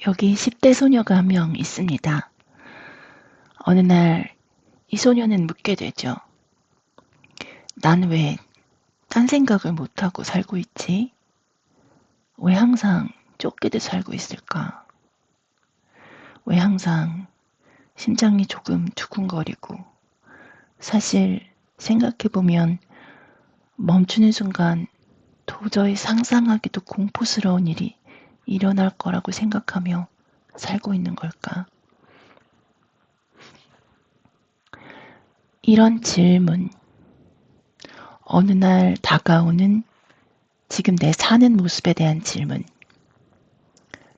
여기 10대 소녀가 한 명 있습니다. 어느 날 이 소녀는 묻게 되죠. 난 왜 딴 생각을 못하고 살고 있지? 왜 항상 쫓기듯 살고 있을까? 왜 항상 심장이 조금 두근거리고 사실 생각해보면 멈추는 순간 도저히 상상하기도 공포스러운 일이 일어날 거라고 생각하며 살고 있는 걸까? 이런 질문, 어느 날 다가오는 지금 내 사는 모습에 대한 질문,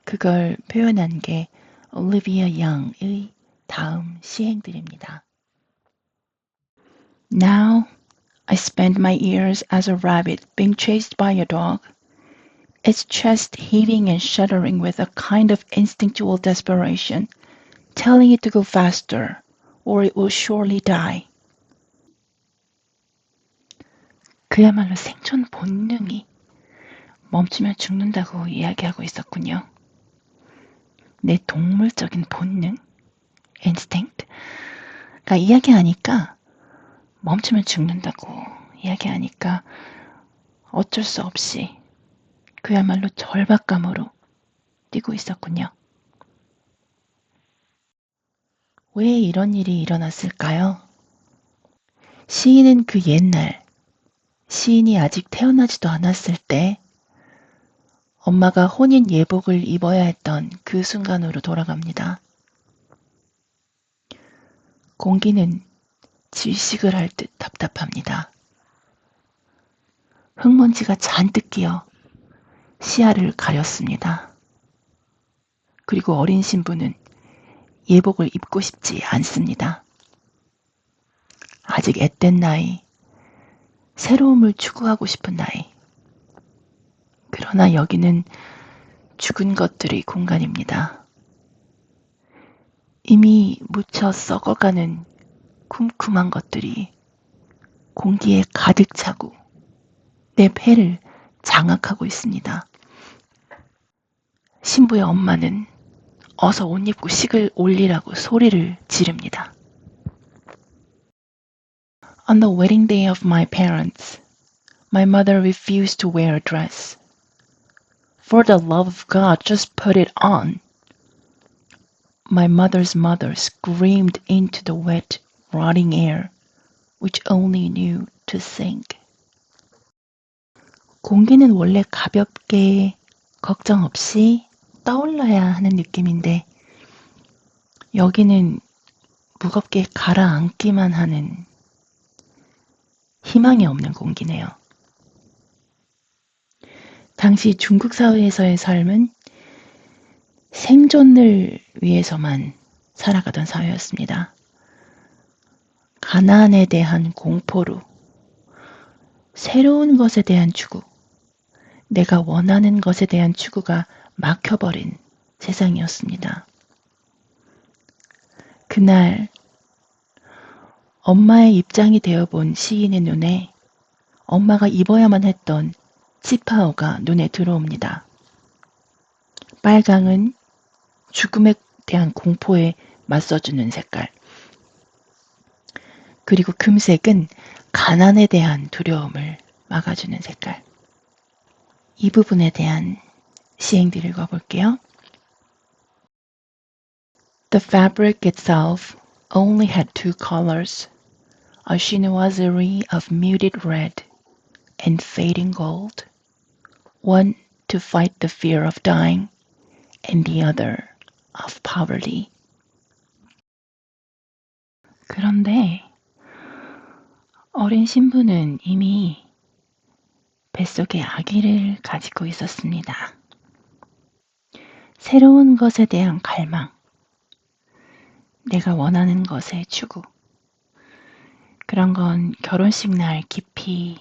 그걸 표현한 게 올리비아 양의 다음 시행들입니다. Now I spend my years as a rabbit being chased by a dog, its chest heaving and shuddering with a kind of instinctual desperation, telling it to go faster or it will surely die. 그야말로 생존 본능이 멈추면 죽는다고 이야기하고 있었군요. 내 동물적인 본능, instinct가 이야기하니까 멈추면 죽는다고 이야기하니까 어쩔 수 없이 그야말로 절박감으로 뛰고 있었군요. 왜 이런 일이 일어났을까요? 시인은 그 옛날, 시인이 아직 태어나지도 않았을 때 엄마가 혼인 예복을 입어야 했던 그 순간으로 돌아갑니다. 공기는 질식을 할 듯 답답합니다. 흙먼지가 잔뜩 끼어 시야를 가렸습니다. 그리고 어린 신부는 예복을 입고 싶지 않습니다. 아직 앳된 나이, 새로움을 추구하고 싶은 나이. 그러나 여기는 죽은 것들의 공간입니다. 이미 묻혀 썩어가는 쿰쿰한 것들이 공기에 가득 차고 내 폐를 장악하고 있습니다. 신부의 엄마는 어서 옷 입고 식을 올리라고 소리를 지릅니다. On the wedding day of my parents, my mother refused to wear a dress. For the love of God, just put it on. My mother's mother screamed into the wet, rotting air, which only knew to sink. 공기는 원래 가볍게 걱정 없이 떠올라야 하는 느낌인데 여기는 무겁게 가라앉기만 하는 희망이 없는 공기네요. 당시 중국 사회에서의 삶은 생존을 위해서만 살아가던 사회였습니다. 가난에 대한 공포로 새로운 것에 대한 추구, 내가 원하는 것에 대한 추구가 막혀버린 세상이었습니다. 그날 엄마의 입장이 되어본 시인의 눈에 엄마가 입어야만 했던 치파오가 눈에 들어옵니다. 빨강은 죽음에 대한 공포에 맞서주는 색깔, 그리고 금색은 가난에 대한 두려움을 막아주는 색깔. 이 부분에 대한 시행들을 읽어볼게요. The fabric itself only had two colors, a chinoiserie of muted red and fading gold, one to fight the fear of dying and the other of poverty. 그런데 어린 신부는 이미 뱃속에 아기를 가지고 있었습니다. 새로운 것에 대한 갈망, 내가 원하는 것의 추구, 그런 건 결혼식 날 깊이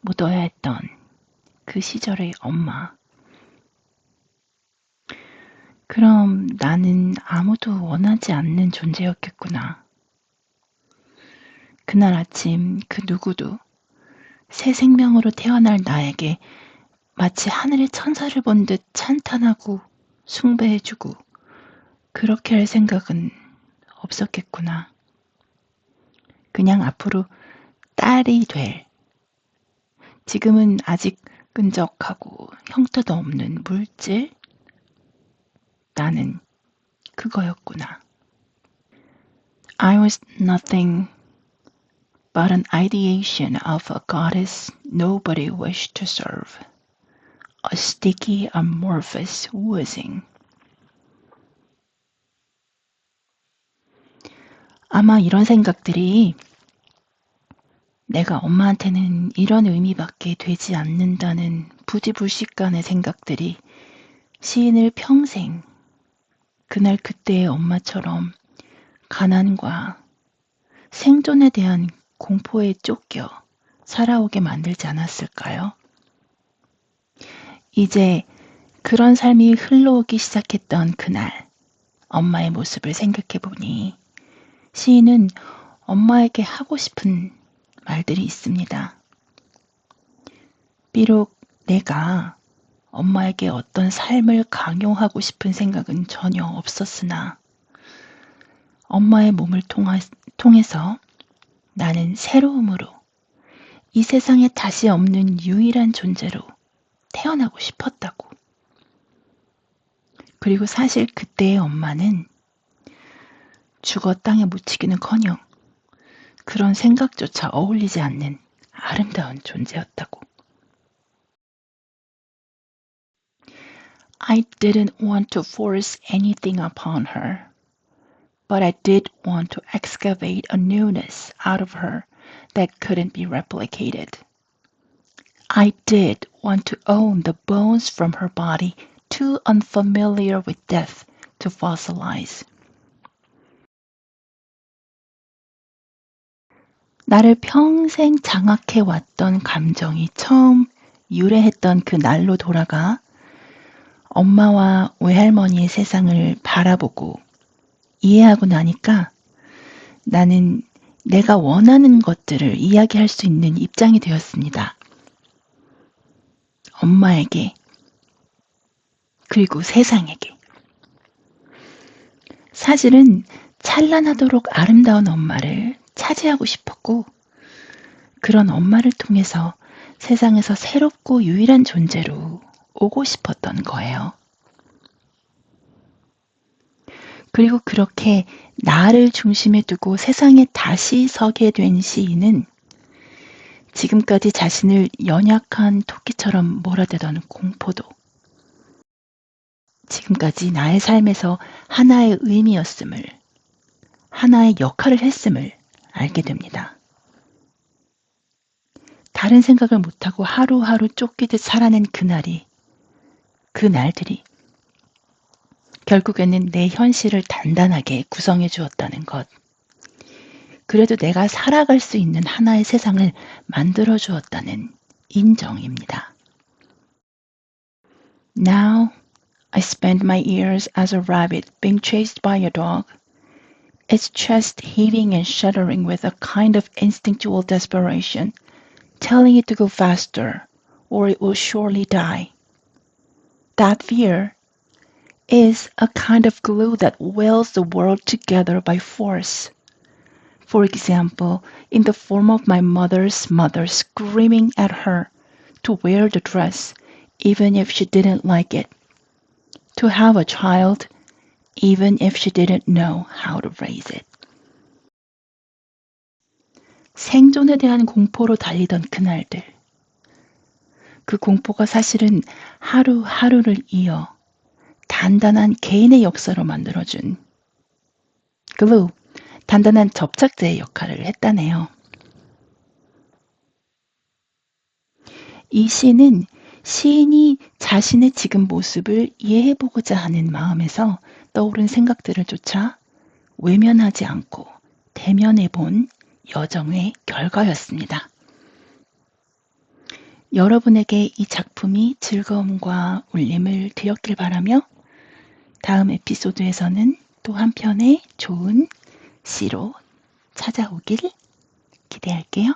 묻어야 했던 그 시절의 엄마. 그럼 나는 아무도 원하지 않는 존재였겠구나. 그날 아침 그 누구도 새 생명으로 태어날 나에게 마치 하늘의 천사를 본 듯 찬탄하고 숭배해주고 그렇게 할 생각은 없었겠구나. 그냥 앞으로 딸이 될, 지금은 아직 끈적하고 형태도 없는 물질? 나는 그거였구나. I was nothing but an ideation of a goddess nobody wished to serve. A sticky, amorphous oozing. 아마 이런 생각들이 내가 엄마한테는 이런 의미밖에 되지 않는다는 부지불식간의 생각들이 시인을 평생 그날 그때의 엄마처럼 가난과 생존에 대한 공포에 쫓겨 살아오게 만들지 않았을까요? 이제 그런 삶이 흘러오기 시작했던 그날 엄마의 모습을 생각해 보니 시인은 엄마에게 하고 싶은 말들이 있습니다. 비록 내가 엄마에게 어떤 삶을 강요하고 싶은 생각은 전혀 없었으나 엄마의 몸을 통해서 나는 새로움으로 이 세상에 다시 없는 유일한 존재로 태어나고 싶었다고. 그리고 사실 그때의 엄마는 죽어 땅에 묻히기는커녕 그런 생각조차 어울리지 않는 아름다운 존재였다고. I didn't want to force anything upon her, but I did want to excavate a newness out of her that couldn't be replicated. I did want to own the bones from her body too unfamiliar with death to fossilize. 나를 평생 장악해왔던 감정이 처음 유래했던 그 날로 돌아가 엄마와 외할머니의 세상을 바라보고 이해하고 나니까 나는 내가 원하는 것들을 이야기할 수 있는 입장이 되었습니다. 엄마에게, 그리고 세상에게. 사실은 찬란하도록 아름다운 엄마를 차지하고 싶었고, 그런 엄마를 통해서 세상에서 새롭고 유일한 존재로 오고 싶었던 거예요. 그리고 그렇게 나를 중심에 두고 세상에 다시 서게 된 시인은 지금까지 자신을 연약한 토끼처럼 몰아대던 공포도 지금까지 나의 삶에서 하나의 의미였음을, 하나의 역할을 했음을 알게 됩니다. 다른 생각을 못하고 하루하루 쫓기듯 살아낸 그 날들이 결국에는 내 현실을 단단하게 구성해 주었다는 것. 그래도 내가 살아갈 수 있는 하나의 세상을 만들어 주었다는 인정입니다. Now I spend my years as a rabbit being chased by a dog, its chest heaving and shuddering with a kind of instinctual desperation, telling it to go faster or it will surely die. That fear is a kind of glue that welds the world together by force. For example, in the form of my mother's mother screaming at her to wear the dress even if she didn't like it, to have a child even if she didn't know how to raise it. 생존에 대한 공포로 달리던 그날들. 그 공포가 사실은 하루하루를 이어 단단한 개인의 역사로 만들어준 글루, 단단한 접착제의 역할을 했다네요. 이 시는 시인이 자신의 지금 모습을 이해해보고자 하는 마음에서 떠오른 생각들을 쫓아 외면하지 않고 대면해본 여정의 결과였습니다. 여러분에게 이 작품이 즐거움과 울림을 드렸길 바라며 다음 에피소드에서는 또 한편의 좋은 시로 찾아오길 기대할게요.